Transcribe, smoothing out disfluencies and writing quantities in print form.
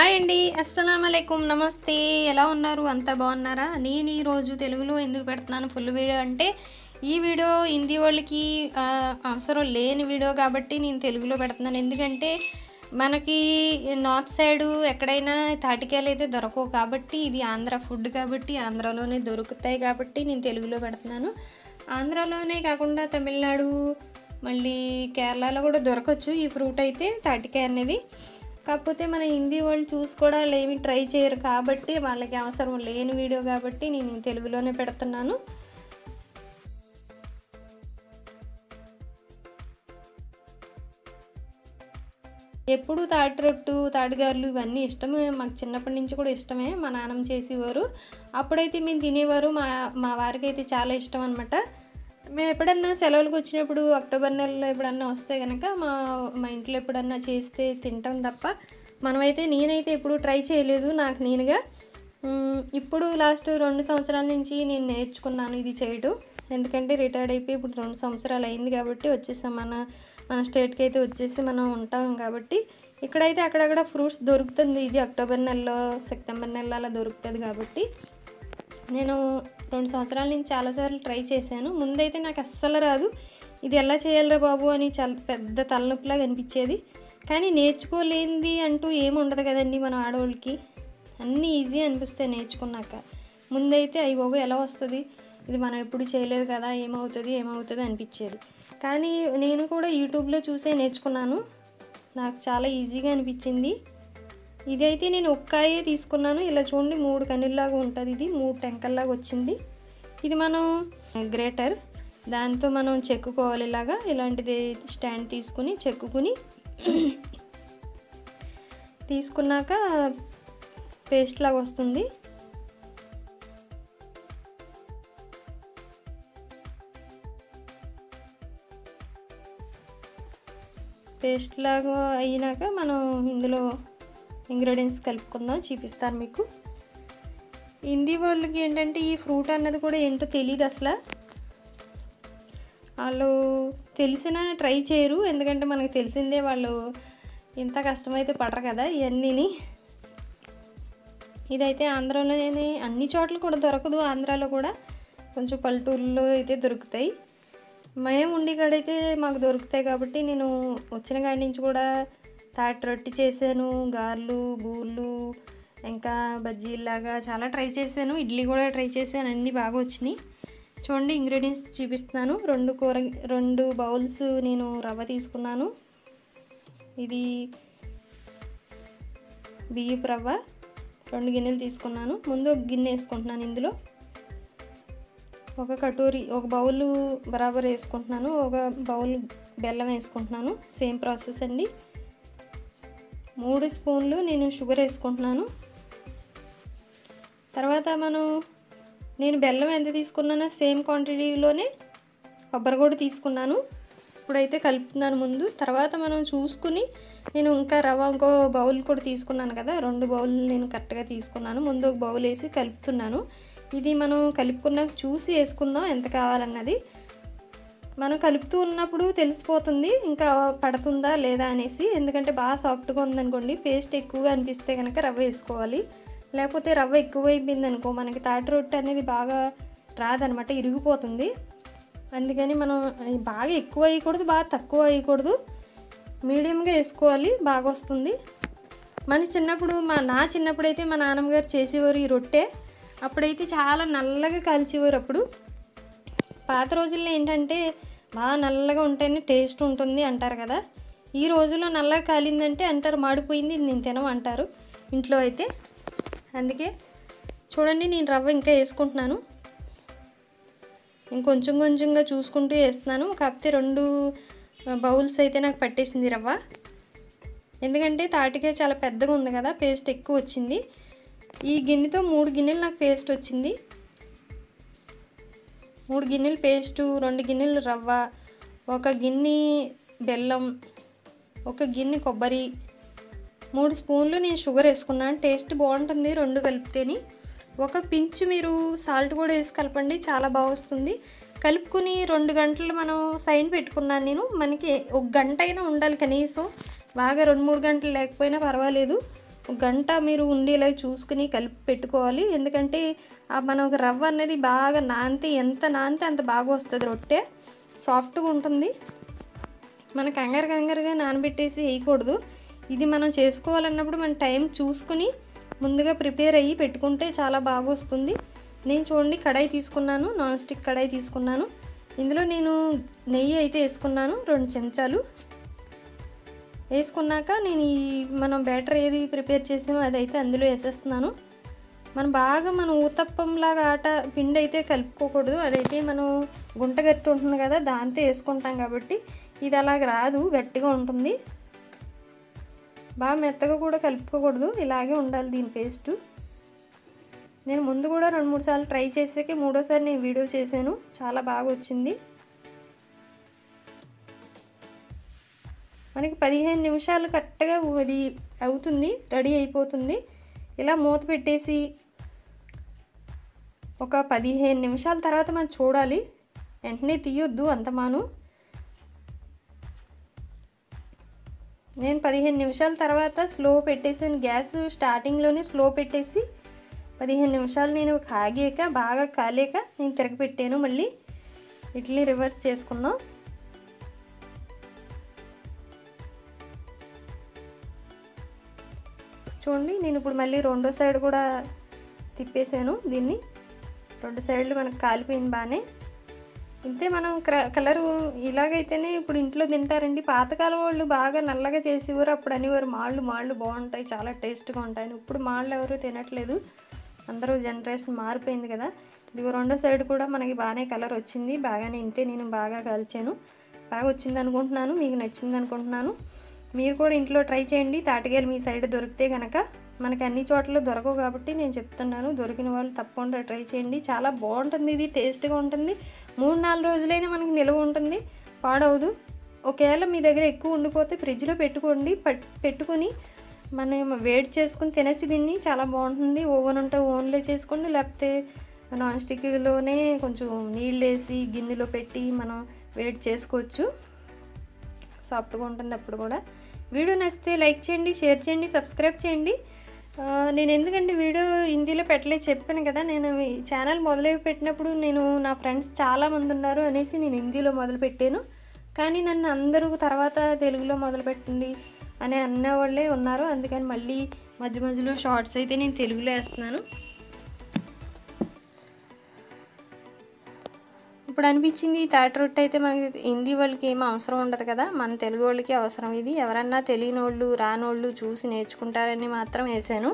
Hi అండి, అస్సలాముఅలైకుం, నమస్తే. ఎలా ఉన్నారు? అంతా బాగున్నారా? నేను ఈరోజు తెలుగులో ఎందుకు పెడుతున్నాను ఫుల్ వీడియో అంటే, ఈ వీడియో హిందీ వాళ్ళకి అవసరం లేని వీడియో కాబట్టి నేను తెలుగులో పెడుతున్నాను. ఎందుకంటే మనకి నార్త్ సైడు ఎక్కడైనా తాటికాయలు అయితే దొరకవు కాబట్టి, ఇది ఆంధ్ర ఫుడ్ కాబట్టి ఆంధ్రాలోనే దొరుకుతాయి కాబట్టి నేను తెలుగులో పెడుతున్నాను. ఆంధ్రాలోనే కాకుండా తమిళనాడు, మళ్ళీ కేరళలో కూడా దొరకచ్చు ఈ ఫ్రూట్ అయితే, తాటికాయ అనేది. కాకపోతే మన హిందీ వాళ్ళు చూసి కూడా ఏమి ట్రై చేయరు కాబట్టి, వాళ్ళకి అవసరం లేని వీడియో కాబట్టి నేను తెలుగులోనే పెడుతున్నాను. ఎప్పుడు తాటి రొట్టు, తాటిగారులు ఇవన్నీ ఇష్టమే, మాకు చిన్నప్పటి నుంచి కూడా ఇష్టమే. మా నాన్నమ్మ చేసేవారు, అప్పుడైతే మేము తినేవారు. మా వారికి అయితే చాలా ఇష్టం అనమాట. మేము ఎప్పుడన్నా సెలవులకు వచ్చినప్పుడు అక్టోబర్ నెలలో ఎప్పుడన్నా వస్తే కనుక మా ఇంట్లో ఎప్పుడన్నా చేస్తే తింటాం తప్ప, నేనైతే ఎప్పుడు ట్రై చేయలేదు నాకు నేనుగా. ఇప్పుడు లాస్ట్ 2 సంవత్సరాల నుంచి నేను నేర్చుకున్నాను ఇది చేయడం. ఎందుకంటే రిటైర్డ్ అయిపోయి ఇప్పుడు 2 సంవత్సరాలు అయింది కాబట్టి వచ్చేసాం. మన స్టేట్కి అయితే వచ్చేసి మనం ఉంటాం కాబట్టి, ఇక్కడైతే అక్కడక్కడ ఫ్రూట్స్ దొరుకుతుంది. ఇది అక్టోబర్ నెలలో, సెప్టెంబర్ నెలలో అలా దొరుకుతుంది కాబట్టి నేను 2 సంవత్సరాల నుంచి చాలాసార్లు ట్రై చేశాను. ముందైతే నాకు అస్సలు రాదు, ఇది ఎలా చేయాలిరా బాబు అని చాలా పెద్ద తలనొప్పిలాగా అనిపించేది. కానీ నేర్చుకోలేనిది అంటూ ఏమి ఉండదు కదండి మన ఆడవాళ్ళకి, అన్నీ ఈజీ అనిపిస్తాయి నేర్చుకున్నాక. ముందైతే అయ్యి బాబు ఎలా వస్తుంది, ఇది మనం ఎప్పుడు చేయలేదు కదా, ఏమవుతుంది అనిపించేది. కానీ నేను కూడా యూట్యూబ్లో చూసే నేర్చుకున్నాను, నాకు చాలా ఈజీగా అనిపించింది. ఇదైతే నేను ఒక్కాయే తీసుకున్నాను. ఇలా చూడండి 3 కన్నుల్లాగా ఉంటుంది, ఇది 3 టెంకల్లాగా వచ్చింది. ఇది మనం గ్రేటర్ దాంతో మనం చెక్కుకోవాలి. ఇలాంటిది స్టాండ్ తీసుకుని చెక్కుకుని తీసుకున్నాక పేస్ట్ లాగా వస్తుంది. పేస్ట్ లాగా అయినాక మనం ఇందులో ఇంగ్రీడియంట్స్ కలుపుకుందాం, చూపిస్తాను మీకు. హిందీ వాళ్ళకి ఏంటంటే ఈ ఫ్రూట్ అన్నది కూడా ఏంటో తెలియదు అసలు. వాళ్ళు తెలిసినా ట్రై చేయరు, ఎందుకంటే మనకు తెలిసిందే, వాళ్ళు ఇంత కష్టమైతే పడరు కదా ఇవన్నీని. ఇదైతే ఆంధ్రాలోనే అన్ని చోట్ల కూడా దొరకదు, ఆంధ్రాలో కూడా కొంచెం పల్లెటూరులో అయితే దొరుకుతాయి. మేము ఉండి కాడైతే మాకు దొరుకుతాయి కాబట్టి నేను వచ్చిన కాడి నుంచి కూడా తాటి రొట్టి చేశాను, గారెలు, బూర్లు, ఇంకా బజ్జీలాగా చాలా ట్రై చేశాను. ఇడ్లీ కూడా ట్రై చేశాను, అన్నీ బాగా వచ్చినాయి. చూడండి ఇంగ్రీడియంట్స్ చూపిస్తున్నాను. 2 బౌల్స్ నేను రవ్వ తీసుకున్నాను. ఇది బియ్యపు రవ్వ 2 గిన్నెలు తీసుకున్నాను. ముందు ఒక గిన్నె వేసుకుంటున్నాను, ఇందులో ఒక బౌలు బరాబర్ వేసుకుంటున్నాను. ఒక బౌల్ బెల్లం వేసుకుంటున్నాను, సేమ్ ప్రాసెస్ అండి. 3 స్పూన్లు నేను షుగర్ వేసుకుంటున్నాను. తర్వాత నేను బెల్లం ఎంత తీసుకున్నానో సేమ్ క్వాంటిటీలోనే కొబ్బరి కూడా తీసుకున్నాను. ఇప్పుడైతే కలుపుతున్నాను ముందు. తర్వాత మనం చూసుకుని నేను ఇంకా రవ్వ ఇంకో బౌల్ కూడా తీసుకున్నాను కదా, 2 బౌల్ నేను కరెక్ట్గా తీసుకున్నాను. ముందు ఒక బౌల్ వేసి కలుపుతున్నాను. ఇది మనం కలుపుకున్నాక చూసి వేసుకుందాం ఎంత కావాలన్నది. మనం కలుపుతూ ఉన్నప్పుడు తెలిసిపోతుంది ఇంకా పడుతుందా లేదా అనేసి. ఎందుకంటే బాగా సాఫ్ట్గా ఉందనుకోండి, పేస్ట్ ఎక్కువగా అనిపిస్తే కనుక రవ్వ వేసుకోవాలి. లేకపోతే రవ్వ ఎక్కువ అయిపోయింది అనుకో, మనకి తాటి రొట్టె అనేది బాగా రాదనమాట, ఇరిగిపోతుంది. అందుకని మనం బాగా ఎక్కువ వేయకూడదు, బాగా తక్కువ వేయకూడదు, మీడియంగా వేసుకోవాలి, బాగా వస్తుంది. నా చిన్నప్పుడు అయితే మా నాన్నమ్మగారు చేసేవారు ఈ రొట్టె. అప్పుడైతే చాలా నల్లగా కాల్చేవారు. అప్పుడు పాత రోజుల్లో ఏంటంటే బాగా నల్లగా ఉంటేనే టేస్ట్ ఉంటుంది అంటారు కదా. ఈ రోజుల్లో నల్లగా కాలిందంటే అంటారు మాడిపోయింది, నేను తినం అంటారు ఇంట్లో అయితే. అందుకే చూడండి నేను రవ్వ ఇంకా వేసుకుంటున్నాను, ఇంకొంచెం కొంచెంగా చూసుకుంటూ వేస్తున్నాను. కాకపోతే 2 బౌల్స్ అయితే నాకు పట్టేసింది రవ్వ, ఎందుకంటే తాటికాయ చాలా పెద్దగా ఉంది కదా, పేస్ట్ ఎక్కువ వచ్చింది. ఈ గిన్నెతో 3 గిన్నెలు నాకు పేస్ట్ వచ్చింది. 3 గిన్నెలు పేస్టు, 2 గిన్నెలు రవ్వ, 1 గిన్నె బెల్లం, 1 గిన్నె కొబ్బరి, 3 స్పూన్లు నేను షుగర్ వేసుకున్నాను. టేస్ట్ బాగుంటుంది 2 కలిపితేని. 1 పించ్ మీరు సాల్ట్ కూడా వేసి కలపండి, చాలా బాగా వస్తుంది. కలుపుకుని 2 గంటలు మనం సైడ్ పెట్టుకున్నాను నేను. మనకి 1 గంట అయినా ఉండాలి కనీసం, బాగా 2-3 గంటలు లేకపోయినా పర్వాలేదు. గంట మీరు ఉండేలా చూసుకుని కలిపి పెట్టుకోవాలి. ఎందుకంటే మనకు రవ్వ అనేది బాగా నానితే ఎంత నానితే అంత బాగా వస్తుంది రొట్టె, సాఫ్ట్గా ఉంటుంది. మన కంగారుగా నానబెట్టేసి వేయకూడదు. ఇది మనం చేసుకోవాలన్నప్పుడు మన టైం చూసుకుని ముందుగా ప్రిపేర్ అయ్యి పెట్టుకుంటే చాలా బాగా వస్తుంది. నేను చూడండి కడాయి తీసుకున్నాను, నాన్ స్టిక్ కడాయి తీసుకున్నాను. ఇందులో నేను నెయ్యి అయితే వేసుకున్నాను 2 చెంచాలు. వేసుకున్నాక నేను మనం బ్యాటర్ ఏది ప్రిపేర్ చేసామో అదైతే అందులో వేసేస్తున్నాను. మనం ఊతప్పంలాగా పిండి అయితే కలుపుకోకూడదు. అదైతే మనం గుంట గట్టి ఉంటుంది కదా, దాంతో వేసుకుంటాం కాబట్టి ఇది అలాగ రాదు, గట్టిగా ఉంటుంది. బాగా మెత్తగా కూడా కలుపుకోకూడదు, ఇలాగే ఉండాలి దీని పేస్టు. నేను ముందు కూడా 2-3 సార్లు ట్రై చేసాక మూడోసారి నేను వీడియో చేశాను, చాలా బాగా వచ్చింది. మనకి 15 నిమిషాలు కరెక్ట్గా అది అవుతుంది, రెడీ అయిపోతుంది. ఇలా మూత పెట్టేసి ఒక 15 నిమిషాల తర్వాత మనం చూడాలి, వెంటనే తీయొద్దు అంతమాను. నేను 15 నిమిషాల తర్వాత స్లో పెట్టేసాను, గ్యాస్ స్టార్టింగ్లోనే స్లో పెట్టేసి 15 నిమిషాలు నేను బాగా కాలేక నేను తిరగపెట్టాను. మళ్ళీ ఇడ్లీ రివర్స్ చేసుకుందాం. చూడండి నేను ఇప్పుడు మళ్ళీ రెండో సైడ్ కూడా తిప్పేసాను. దీన్ని 2 సైడ్లు మనకు కాలిపోయింది బాగానే. ఇంతే, మనం కలరు ఇలాగైతేనే ఇప్పుడు ఇంట్లో తింటారండి. పాతకాలం వాళ్ళు బాగా నల్లగా చేసేవారు, అప్పుడు అనేవారు మాళ్ళు బాగుంటాయి, చాలా టేస్ట్గా ఉంటాయని. ఇప్పుడు మాళ్ళు ఎవరు తినట్లేదు, అందరూ జనరేషన్ మారిపోయింది కదా. ఇదిగో రెండో సైడ్ కూడా మనకి బాగానే కలర్ వచ్చింది, బాగానే. ఇంతే, నేను బాగా కాల్చాను, బాగా వచ్చింది అనుకుంటున్నాను, మీకు నచ్చింది అనుకుంటున్నాను. మీరు కూడా ఇంట్లో ట్రై చేయండి. తాటికాయలు మీ సైడ్ దొరికితే కనుక, మనకి అన్ని చోట్ల దొరకవు కాబట్టి నేను చెప్తున్నాను, దొరికిన వాళ్ళు తప్పకుండా ట్రై చేయండి. చాలా బాగుంటుంది, ఇది టేస్ట్గా ఉంటుంది. 3-4 రోజులైనా మనకి నిల్వ ఉంటుంది, పాడవదు. ఒకవేళ మీ దగ్గర ఎక్కువ ఉండిపోతే ఫ్రిడ్జ్లో పెట్టుకొని మనం వేడి చేసుకుని తినచ్చు దీన్ని, చాలా బాగుంటుంది. ఓవెన్ ఉంటే ఓవెన్లో చేసుకోండి, లేకపోతే నాన్ స్టిక్లోనే కొంచెం నీళ్ళు వేసి గిన్నెలో పెట్టి మనం వేడి చేసుకోవచ్చు, సాఫ్ట్గా ఉంటుంది అప్పుడు కూడా. వీడియో నచ్చితే లైక్ చేయండి, షేర్ చేయండి, సబ్స్క్రైబ్ చేయండి. నేను ఎందుకంటే వీడియో హిందీలో పెట్టలేదు చెప్పాను కదా. నేను ఈ ఛానల్ పెట్టినప్పుడు నా ఫ్రెండ్స్ చాలామంది ఉన్నారు అనేసి నేను హిందీలో మొదలుపెట్టాను. కానీ నన్ను అందరూ తర్వాత తెలుగులో మొదలుపెట్టండి అని అన్నవాళ్ళే ఉన్నారు. అందుకని మళ్ళీ మధ్యలో షార్ట్స్ అయితే నేను తెలుగులో వేస్తున్నాను. ఇప్పుడు అనిపించింది తాటి రొట్టె అయితే మనకి హిందీ వాళ్ళకి ఏమీ అవసరం ఉండదు కదా, మన తెలుగు వాళ్ళకి అవసరం ఇది. ఎవరన్నా తెలియని వాళ్ళు రానోళ్ళు చూసి నేర్చుకుంటారని మాత్రం వేసాను.